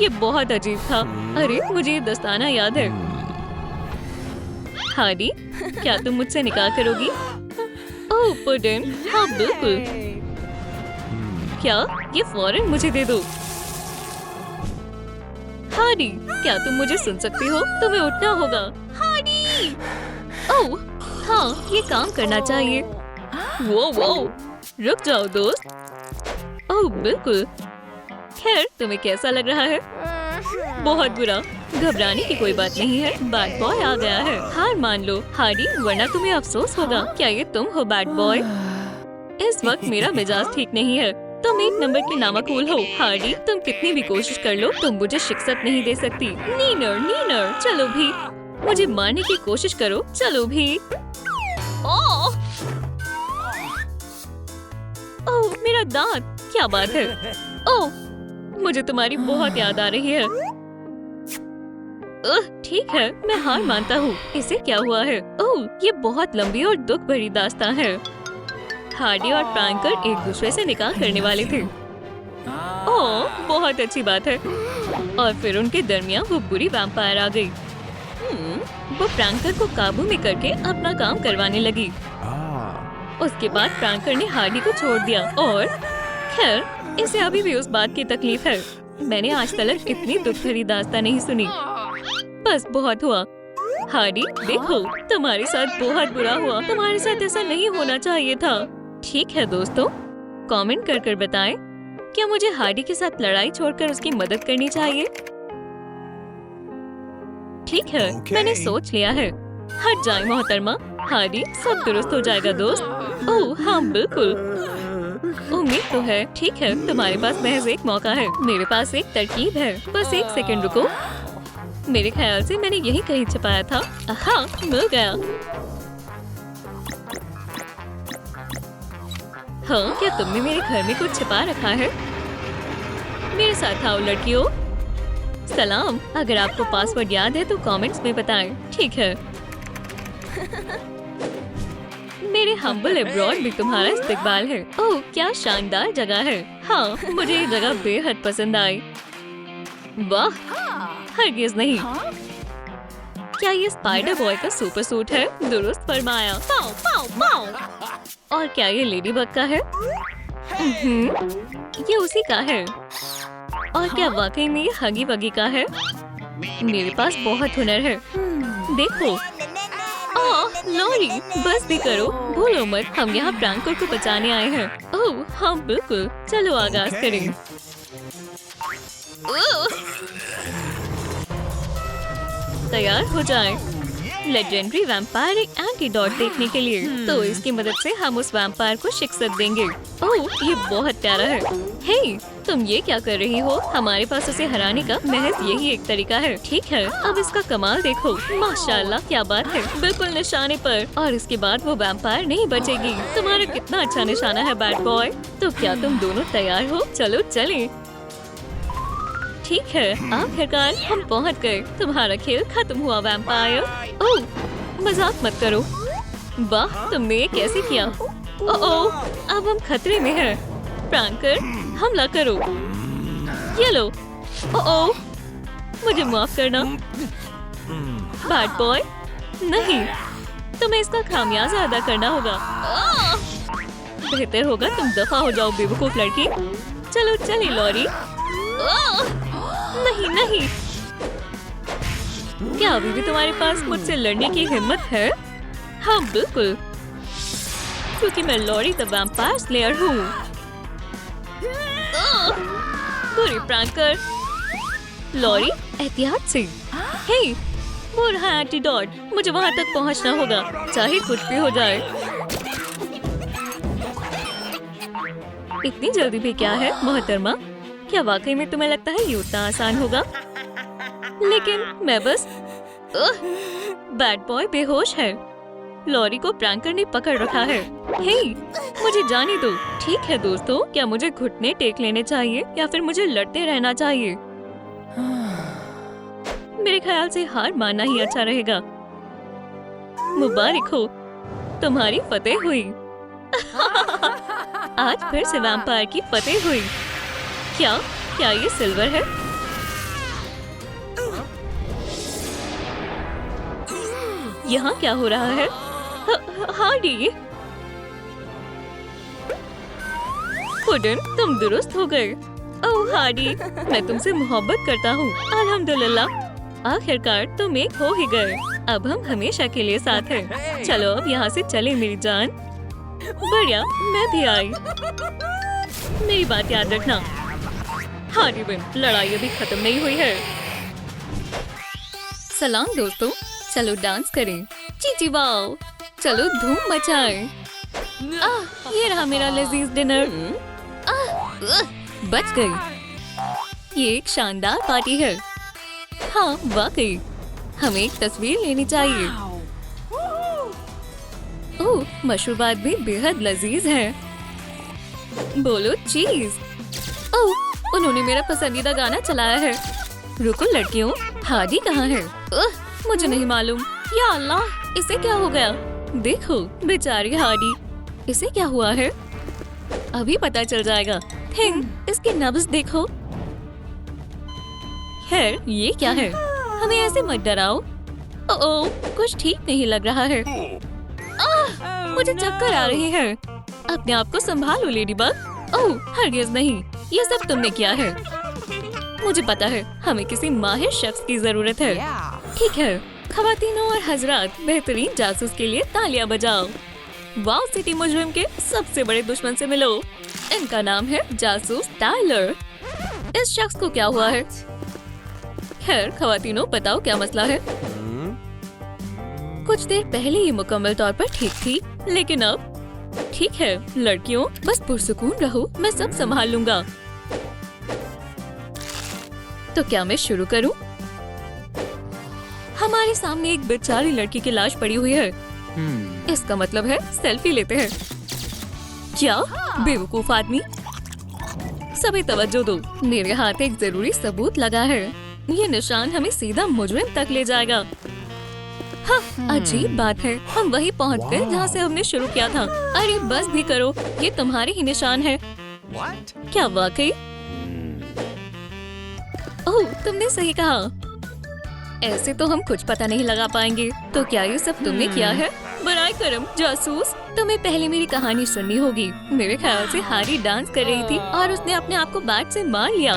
ये बहुत अजीब था। अरे, मुझे ये दस्ताना याद है। हार्डी, क्या तुम मुझसे निकाह करोगी? ओह पुडिन, हाँ बिल्कुल। क्या? ये फौरन मुझे दे दो। हार्डी, क्या तुम मुझे सुन सकती हो? तुम्हें उठना होगा। हार्डी! ओह, हाँ, ये काम करना चाहिए। वो, रुक जाओ दोस्त। ओह बिल्कुल। खैर, तुम्हें कैसा लग रहा है? बहुत बुरा। घबराने की कोई बात नहीं है, बैड बॉय आ गया है। हार मान लो हार्डी, वरना तुम्हें अफसोस होगा। क्या ये तुम हो बैड बॉय? इस वक्त मेरा मिजाज ठीक नहीं है। तुम एक नंबर की नामकूल हो। हार्डी, तुम कितनी भी कोशिश कर लो, तुम मुझे शिक्षत नहीं दे सकती। नीनर, चलो भी, मुझे मारने की कोशिश करो, चलो भी। ओह, मेरा दांत, क्या बात है? ओह, मुझे तुम्हारी बहुत याद आ रही है। ठीक है, मैं हार मानता हूँ। इसे क्या हुआ है? ओह, ये बहुत लंबी और दुख भरी दास्तान है। हार्डी और फ्रैंकर एक दूसरे से निकाह करने वाले थे। ओह, बहुत अच्छी बात है। और फिर उनके दरमियान वो बुरी वैम्पायर आ गई। वो फ्रैंकर को काबू में करके अपना काम करवाने लगी। उसके बाद फ्रैंकर ने हार्डी को छोड़ दिया और खैर, इसे अभी भी उस बात की तकलीफ है। मैंने आज तक इतनी दुख भरी दास्तान नहीं सुनी। बस बहुत हुआ। हार्डी, देखो, तुम्हारे साथ बहुत बुरा हुआ। तुम्हारे साथ ऐसा नहीं होना चाहिए था। ठीक है दोस्तों, कमेंट कर बताएं, क्या मुझे हार्डी के साथ लड़ाई छोड़कर उसकी मदद करनी चाहिए? ठीक है, मैंने सोच लिया है। हट जाए मोहतरमा। हार्डी, सब दुरुस्त हो जाएगा दोस्त। ओह हाँ बिल्कुल, उम्मीद तो है। ठीक है, तुम्हारे पास महज एक मौका है। मेरे पास एक तरकीब है। बस एक सेकंड रुको। मेरे ख्याल से मैंने यही कहीं छुपाया था। हाँ, मिल गया। हाँ, क्या तुमने मेरे घर में कुछ छिपा रखा है? मेरे साथ आओ लड़कियों। सलाम, अगर आपको पासवर्ड याद है तो कमेंट्स में बताएं। ठीक है। मेरे हम्बल अब्रॉड भी तुम्हारा इस्तकबाल है। ओह, क्या शानदार जगह है। हाँ, मुझे ये जगह बेहद पसंद आई। वाह, हरगिज़ नहीं। क्या ये स्पाइडर बॉय का सुपर सूट है? दुरुस्त फरमाया। पाओ, पाओ, पाओ। और क्या ये लेडी बग का है? ये उसी का है। और क्या वाकई में ये हगी वगी का है? मेरे पास बहुत हुनर है। देखो। लॉरी, बस भी करो, भूलो मत, हम यहाँ फ्रैंकर को बचाने आए हैं। ओह हाँ बिल्कुल, चलो आगाज करें। तैयार हो जाएं। लेजेंडरी वैम्पायर एक एंटीडोट देखने के लिए। तो इसकी मदद से हम उस वैम्पायर को शिक्षत देंगे। ओह, ये बहुत प्यारा है। हे, तुम ये क्या कर रही हो? हमारे पास उसे हराने का महज यही एक तरीका है। ठीक है, अब इसका कमाल देखो। माशाल्लाह, क्या बात है, बिल्कुल निशाने पर। और इसके बाद वो वैम्पायर नहीं बचेगी। तुम्हारा कितना अच्छा निशाना है बैड बॉय। तो क्या तुम दोनों तैयार हो? चलो चलें। ठीक है, आखिरकार हम पहुंच गए। तुम्हारा खेल खत्म हुआ वैम्पायर। ओह, मजाक मत करो। वाह, तुमने ये कैसे किया? ओह, अब हम खतरे में हैं। फ्रैंकर, हमला करो। ये लो। ओह, मुझे माफ करना। बैड बॉय, नहीं, तुम्हें इसका खामियाजा अदा करना होगा। बेहतर होगा तुम दफा हो जाओ बेवकूफ लड़की। चलो चले लॉरी। नहीं नहीं, क्या अभी भी तुम्हारे पास मुझसे लड़ने की हिम्मत है? हाँ बिल्कुल, क्योंकि मैं लॉरी द वैम्पायर स्लेयर हूँ। बुरी फ्रैंकर, लॉरी एहतियात से। हे, वो रहा एंटीडोट। मुझे वहाँ तक पहुँचना होगा, चाहे कुछ भी हो जाए। इतनी जल्दी भी क्या है मोहतरमा? क्या वाकई में तुम्हें लगता है ये उतना आसान होगा? लेकिन मैं बस बैड बॉय बेहोश है। लॉरी को प्रैंक करने पकड़ रखा है। हे, मुझे जाने दो। ठीक है दोस्तों, क्या मुझे घुटने टेक लेने चाहिए या फिर मुझे लड़ते रहना चाहिए? मेरे ख्याल से हार मानना ही अच्छा रहेगा। मुबारक हो, तुम्हारी फतेह हुई। आज फिर से वैम्पायर की फतेह हुई। क्या क्या ये सिल्वर है? यहाँ क्या हो रहा है? हार्डी, पुडिन, तुम दुरुस्त हो गए। ओह हार्डी, मैं तुमसे मोहब्बत करता हूँ। अल्हम्दुलिल्लाह, आखिरकार तुम एक हो ही गए। अब हम हमेशा के लिए साथ हैं। चलो अब यहाँ से चले मेरी जान। बढ़िया, मैं भी आई। मेरी बात याद रखना। हार्डी विन, लड़ाई अभी खत्म नहीं हुई है। सलाम दोस्तों, चलो डांस करें। चीची वाओ, चलो धूम मचाएं। ये रहा मेरा लजीज डिनर। बच गई। ये एक शानदार पार्टी है। हाँ वाकई, हमें एक तस्वीर लेनी चाहिए। ओह, मशरूबात भी बेहद लजीज है। बोलो चीज। ओह, उन्होंने मेरा पसंदीदा गाना चलाया है। रुको लड़कियों, हार्डी कहाँ है? मुझे नहीं मालूम। या अल्लाह, इसे क्या हो गया? देखो बेचारी हार्डी, इसे क्या हुआ है? अभी पता चल जाएगा। थिंग, इसकी नब्ज देखो। खैर, ये क्या है? हमें ऐसे मत डराओ। ओह, कुछ ठीक नहीं लग रहा है। मुझे चक्कर आ रही है। अपने आप को संभालो लेडी बग। ओह, हरगिज़ नहीं, ये सब तुमने किया है। मुझे पता है, हमें किसी माहिर शख्स की जरूरत है। ठीक है ख़वातीनों और हजरात, बेहतरीन जासूस के लिए तालियां बजाओ। वाव सिटी मुजरिम के सबसे बड़े दुश्मन से मिलो। इनका नाम है जासूस टाइलर। इस शख्स को क्या हुआ है? खैर ख़वातीनों, बताओ क्या मसला है? कुछ देर पहले ये मुकम्मल तौर पर ठीक थी, लेकिन अब ठीक है। लड़कियों, बस पुरसुकून रहो, मैं सब संभाल लूंगा। तो क्या मैं शुरू करूं? हमारे सामने एक बेचारी लड़की की लाश पड़ी हुई है। इसका मतलब है सेल्फी लेते हैं। क्या बेवकूफ आदमी। सभी तवज्जो दो, मेरे हाथ एक जरूरी सबूत लगा है। ये निशान हमें सीधा मुजरिम तक ले जाएगा। हाँ, अजीब बात है, हम वहीं पहुंच गए जहाँ से हमने शुरू किया था। अरे बस भी करो, ये तुम्हारे ही निशान है। क्या वाकई? ओह, तुमने सही कहा। ऐसे तो हम कुछ पता नहीं लगा पाएंगे। तो क्या ये सब तुमने किया है? बराए करम जासूस, तुम्हें पहले मेरी कहानी सुननी होगी। मेरे ख्याल से हार्डी डांस कर रही थी और उसने अपने आप को बैट से मार लिया।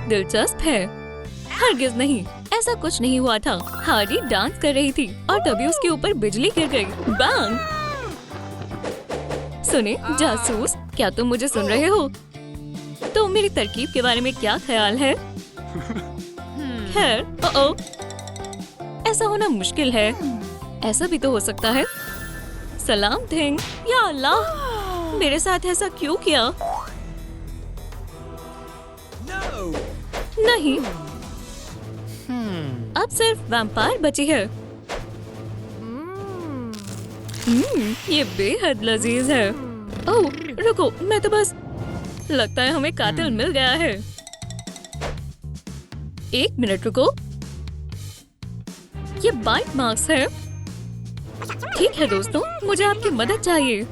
दिलचस्प है। हरगिज़ नहीं, ऐसा कुछ नहीं हुआ था। हार्डी डांस कर रही थी और तभी उसके ऊपर बिजली गिर गई। बैंग! सुने जासूस, क्या तुम मुझे सुन रहे हो? तो मेरी तरकीब के बारे में क्या ख्याल है? खैर, ऐसा होना मुश्किल है। ऐसा भी तो हो सकता है। सलाम थिंग। या अल्लाह, मेरे साथ ऐसा क्यों किया? नहीं, अब सिर्फ वैम्पायर बची है। ये बेहद लजीज है। ओह, रुको, मैं तो बस, लगता है हमें कातिल मिल गया है। एक मिनट रुको, ये बाइट मार्क्स है। ठीक है दोस्तों, मुझे आपकी मदद चाहिए।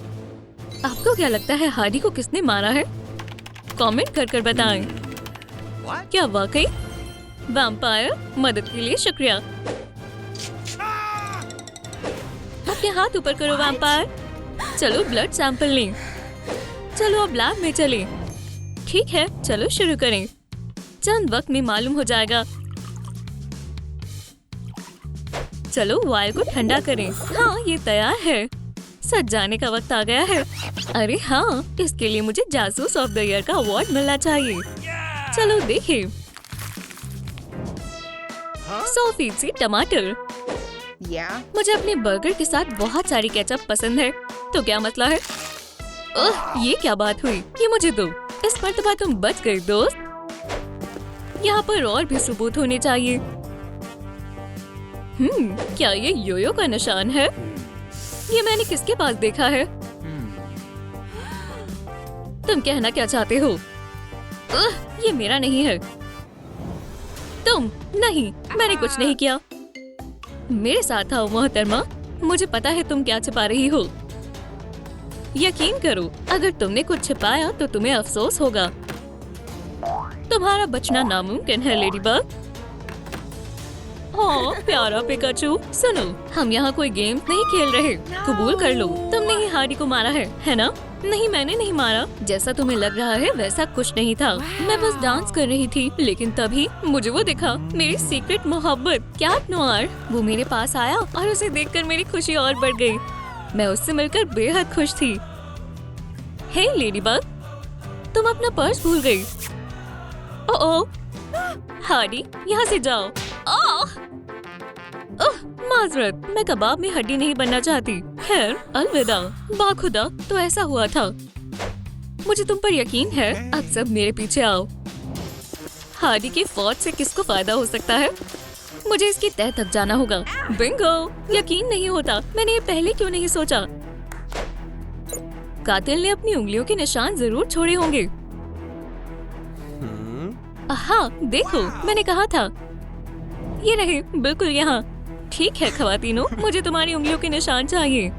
आपको क्या लगता है हार्डी को किसने मारा है? कमेंट कर बताएं। क्या वाकई? वैम्पायर, मदद के लिए शुक्रिया। अपने हाथ ऊपर करो वैम्पायर। चलो ब्लड सैंपल लें। चलो अब लैब में चलें। ठीक है, चलो शुरू करें। चंद वक्त में मालूम हो जाएगा। चलो वायर को ठंडा करें। हाँ, ये तैयार है। सच जाने का वक्त आ गया है। अरे हाँ, इसके लिए मुझे जासूस ऑफ द ईयर का अवार्ड मिलना चाहिए। चलो देखें। 100% टमाटर। मुझे अपने बर्गर के साथ बहुत सारी केचप पसंद है, तो क्या मसला है? ये क्या बात हुई? ये मुझे दो। इस मर्तबा तुम बच गई दोस्त। यहाँ पर और भी सबूत होने चाहिए। क्या ये योयो का निशान है? ये मैंने किसके पास देखा है? तुम कहना क्या चाहते हो? ये मेरा नहीं है। तुम नहीं, मैंने कुछ नहीं किया। मेरे साथ आओ मोहतरमा, मुझे पता है तुम क्या छिपा रही हो। यकीन करो, अगर तुमने कुछ छिपाया तो तुम्हें अफसोस होगा। तुम्हारा बचना नामुमकिन है लेडीबग। हाँ प्यारा पिकाचू, सुनो, हम यहाँ कोई गेम्स नहीं खेल रहे। कबूल कर लो, तुमने ही हार्डी को मारा है ना? नहीं, मैंने नहीं मारा। जैसा तुम्हें लग रहा है वैसा कुछ नहीं था। मैं बस डांस कर रही थी, लेकिन तभी मुझे वो दिखा, मेरी सीक्रेट मोहब्बत कैट नोआर। वो मेरे पास आया और उसे देखकर मेरी खुशी और बढ़ गई। मैं उससे मिलकर बेहद खुश थी। हे लेडीबग, तुम अपना पर्स भूल गई। ओह हार्डी, यहाँ से जाओ। माजरत, मैं कबाब में हड्डी नहीं बनना चाहती। खैर अलविदा। बाखुदा, तो ऐसा हुआ था। मुझे तुम पर यकीन है। अब सब मेरे पीछे आओ। हार्डी के फौज से किसको फायदा हो सकता है? मुझे इसकी तह तक जाना होगा। बिंगो! यकीन नहीं होता, मैंने ये पहले क्यों नहीं सोचा। कातिल ने अपनी उंगलियों के निशान जरूर छोड़े होंगे। हाँ देखो, मैंने कहा था। ये रहे, बिल्कुल यहाँ। ठीक है खवातीनो, मुझे तुम्हारी उंगलियों के निशान चाहिए।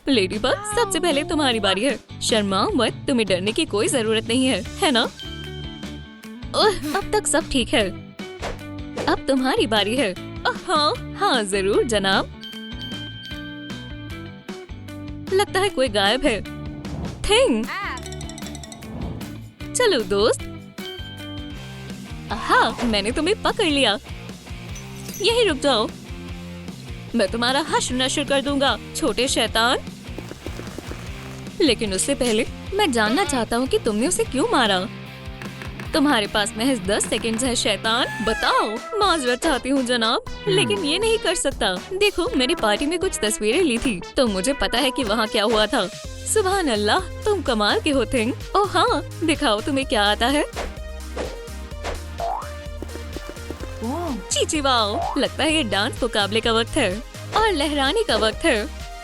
लेडीबग, सबसे पहले तुम्हारी बारी है। शर्माओ मत, तुम्हें डरने की कोई जरूरत नहीं है ना? अब तक सब ठीक है। अब तुम्हारी बारी है। हाँ जरूर जनाब। लगता है कोई गायब है। थिंग, चलो दोस्त। हाँ, मैंने तुम्हें पकड़ लिया। यहीं रुक जाओ, मैं तुम्हारा हश्र नश्र कर दूंगा, छोटे शैतान। लेकिन उससे पहले मैं जानना चाहता हूँ कि तुमने उसे क्यों मारा। तुम्हारे पास महज 10 सेकंड है शैतान, बताओ। माजरत चाहती हूँ जनाब, लेकिन ये नहीं कर सकता। देखो, मैंने पार्टी में कुछ तस्वीरें ली थी, तो मुझे पता है कि वहाँ क्या हुआ था। सुभान अल्लाह, तुम कमाल के हो थिंग। ओह हाँ, दिखाओ तुम्हें क्या आता है। चीची वाओ, लगता है ये डांस मुकाबले का वक्त है और लहराने का वक्त है।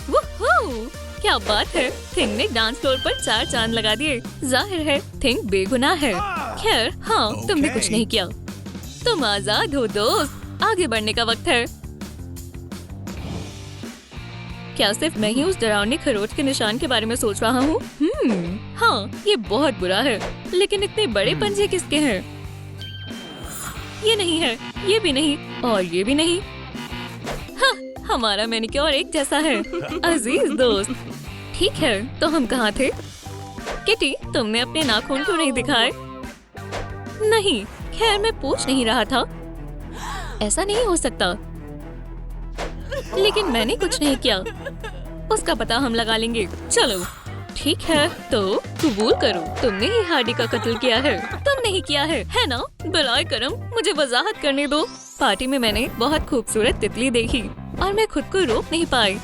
वुहू, क्या बात है। थिंग ने डांस फ्लोर पर 4 चांद लगा दिए। जाहिर है थिंग बेगुनाह है। खैर हाँ, तुमने कुछ नहीं किया। तुम आजाद हो दोस्त, आगे बढ़ने का वक्त है। क्या सिर्फ मैं ही उस डरावनी खरोच के निशान के बारे में सोच रहा हूँ? हाँ, ये बहुत बुरा है, लेकिन इतने बड़े पंजे किसके हैं? ये नहीं है, ये भी नहीं, और ये भी नहीं। हाँ, हमारा मैनिक्योर एक जैसा है। अजीज दोस्त, ठीक है, तो हम कहाँ थे? किटी, तुमने अपने नाखून क्यों नहीं दिखाए? नहीं, खैर मैं पूछ नहीं रहा था। ऐसा नहीं हो सकता। लेकिन मैंने कुछ नहीं किया। उसका पता हम लगा लेंगे। चलो ठीक है, तो कबूल करो, तुमने ही हार्डी का कत्ल किया है। तुमने ही किया है ना? बलाए करम, मुझे वजाहत करने दो। पार्टी में मैंने बहुत खूबसूरत तितली देखी और मैं खुद को रोक नहीं पाई।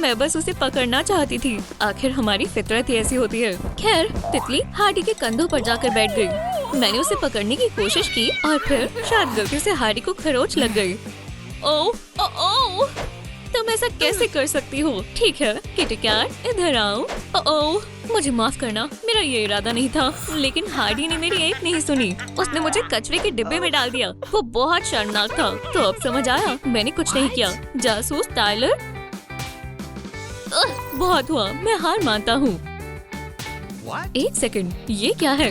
मैं बस उसे पकड़ना चाहती थी। आखिर हमारी फितरत ही ऐसी होती है। खैर, तितली हार्डी के कंधों पर जाकर बैठ गई। मैंने उसे पकड़ने की कोशिश की और फिर शायद गलती से हार्डी को खरोच लग गई। ओह, ओह, तुम ऐसा कैसे कर सकती हो? ठीक है किटी कैट, इधर आओ। ओह, मुझे माफ करना, मेरा ये इरादा नहीं था। लेकिन हार्डी ने मेरी एक नहीं सुनी। उसने मुझे कचरे के डिब्बे में डाल दिया। वो बहुत शर्मनाक था। तो अब समझ आया, मैंने कुछ नहीं किया। जासूस टाइलर, बहुत हुआ, मैं हार मानता हूँ। एक सेकंड, ये क्या है?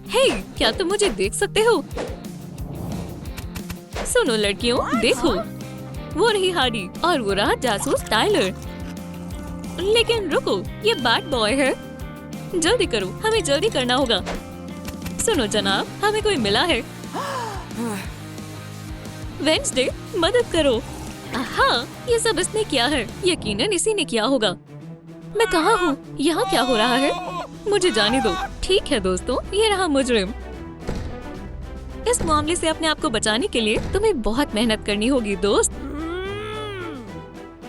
हे, क्या तुम मुझे देख सकते हो? सुनो लड़कियों, देखो, वो रही हार्डी और वो रहा जासूस टाइलर। लेकिन रुको, ये बैड बॉय है। जल्दी करो, हमें जल्दी करना होगा। सुनो जनाब, हमें कोई मिला है। वेंसडे, मदद करो। हाँ, ये सब इसने किया है। यकीनन इसी ने किया होगा। मैं कहाँ हूँ? यहाँ क्या हो रहा है? मुझे जाने दो। ठीक है दोस्तों, ये रहा मुजरिम। इस मामले से अपने आप को बचाने के लिए तुम्हें बहुत मेहनत करनी होगी दोस्त।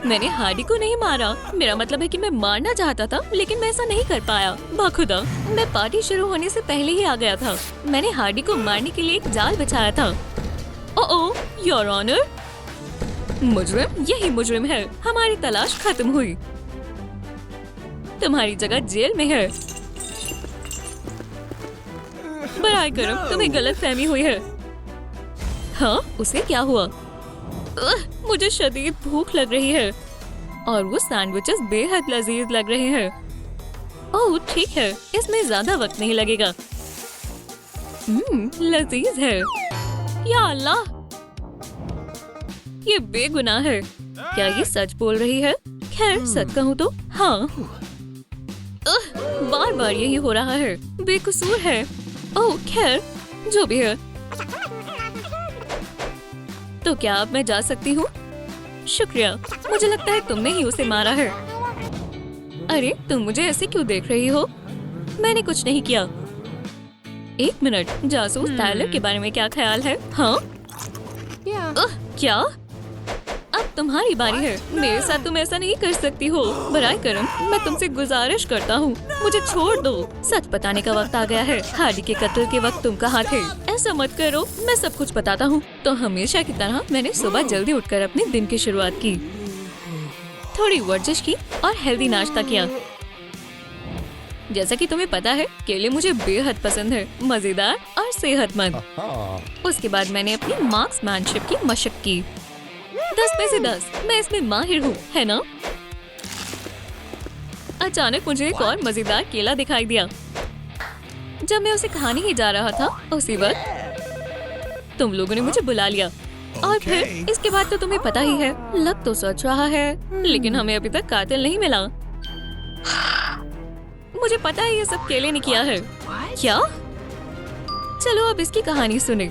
मैंने हार्डी को नहीं मारा, मेरा मतलब है कि मैं मारना चाहता था लेकिन मैं ऐसा नहीं कर पाया। बाखुदा, मैं पार्टी शुरू होने से पहले ही आ गया था। मैंने हार्डी को मारने के लिए एक जाल बिछाया था। ओह, योर ऑनर, मुजरिम यही मुजरिम है। हमारी तलाश खत्म हुई। तुम्हारी जगह जेल में है। बराए करम, तुम्हें गलतफहमी हुई है। हाँ, उसे क्या हुआ? मुझे शदीद भूख लग रही है और वो सैंडविचेस बेहद लजीज लग रहे हैं। ओह ठीक है, इसमें ज्यादा वक्त नहीं लगेगा। लजीज है। या अल्लाह, ये बेगुनाह है। क्या ये सच बोल रही है? खैर सच कहूँ तो हाँ। बार बार यही हो रहा है, बेकसूर है। ओह खैर, जो भी है। तो क्या अब मैं जा सकती हूँ? शुक्रिया, मुझे लगता है तुमने ही उसे मारा है। अरे तुम मुझे ऐसे क्यों देख रही हो? मैंने कुछ नहीं किया। एक मिनट, जासूस टायलर के बारे में क्या ख्याल है? हाँ क्या? अब तुम्हारी बारी है। मेरे साथ तुम ऐसा नहीं कर सकती हो। बराए करम, मैं तुमसे गुजारिश करता हूँ, मुझे छोड़ दो। सच बताने का वक्त आ गया है। हार्डी के कत्ल के वक्त तुम कहाँ थे? ऐसा मत करो, मैं सब कुछ बताता हूँ। तो हमेशा की तरह मैंने सुबह जल्दी उठकर अपने दिन की शुरुआत की। थोड़ी वर्जिश की और हेल्दी नाश्ता किया। जैसा कि तुम्हें पता है, केले मुझे बेहद पसंद है, मजेदार और सेहतमंद। उसके बाद मैंने अपनी मार्क्समैनशिप की मशक की। 10 में से 10, मैं इसमें माहिर हूँ, है ना? अचानक मुझे एक और मजेदार केला दिखाई दिया। जब मैं उसे खाने ही जा रहा था, उसी वक्त तुम लोगों ने मुझे बुला लिया। और फिर इसके बाद तो तुम्हें पता ही है, लग तो सोच रहा है, लेकिन हमें अभी तक कातिल नहीं मिला। मुझे पता है ये सब केले ने किया है। क्या? चलो अब इसकी कहानी सुने।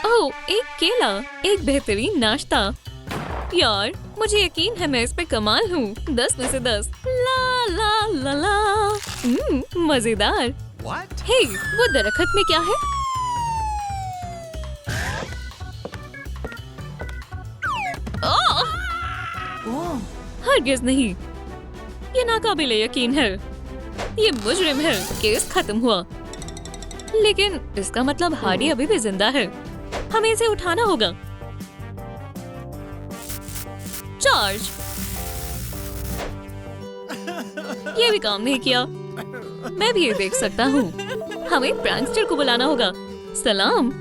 ओह, एक केला, एक बेहतरीन नाश्ता। यार मुझे यकीन है मैं इस पे कमाल हूँ। 10 में से 10। ला ला ला ला। मजेदार। हे, वो दरख्त में क्या है? हरगिज़ नहीं, ये नाकाबिल यकीन है। ये मुजरिम है। केस खत्म हुआ। लेकिन इसका मतलब हार्डी अभी भी जिंदा है। हमें इसे उठाना होगा। चार्ज। ये भी काम नहीं किया। मैं भी ये देख सकता हूँ। हमें प्रैंकस्टर को बुलाना होगा। सलाम।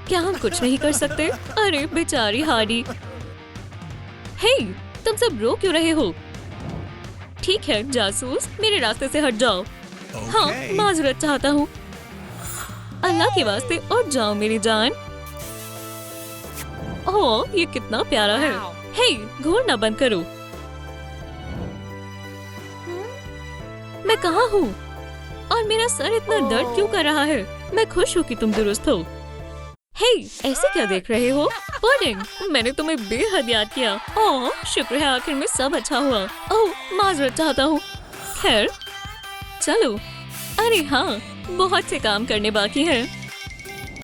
क्या हम कुछ नहीं कर सकते? अरे बेचारी हार्डी। हे, तुम सब रो क्यों रहे हो? ठीक है जासूस, मेरे रास्ते से हट जाओ। हाँ, माजरत चाहता हूँ। अल्लाह के वास्ते और जाओ मेरी जान। ओह, ये कितना प्यारा है। हे, घूरना बंद करो। मैं कहाँ हूँ? और मेरा सर इतना दर्द क्यों कर रहा है? मैं खुश हूँ कि तुम दुरुस्त हो। हे, ऐसे क्या देख रहे हो? पुडिंग, मैंने तुम्हें बेहद याद किया। ओह, शुक्र है आखिर में सब अच्छा हुआ। ओह, माजरत चाहता हूँ। खैर, चलो। अरे हाँ, बहुत से काम करने बाकी हैं।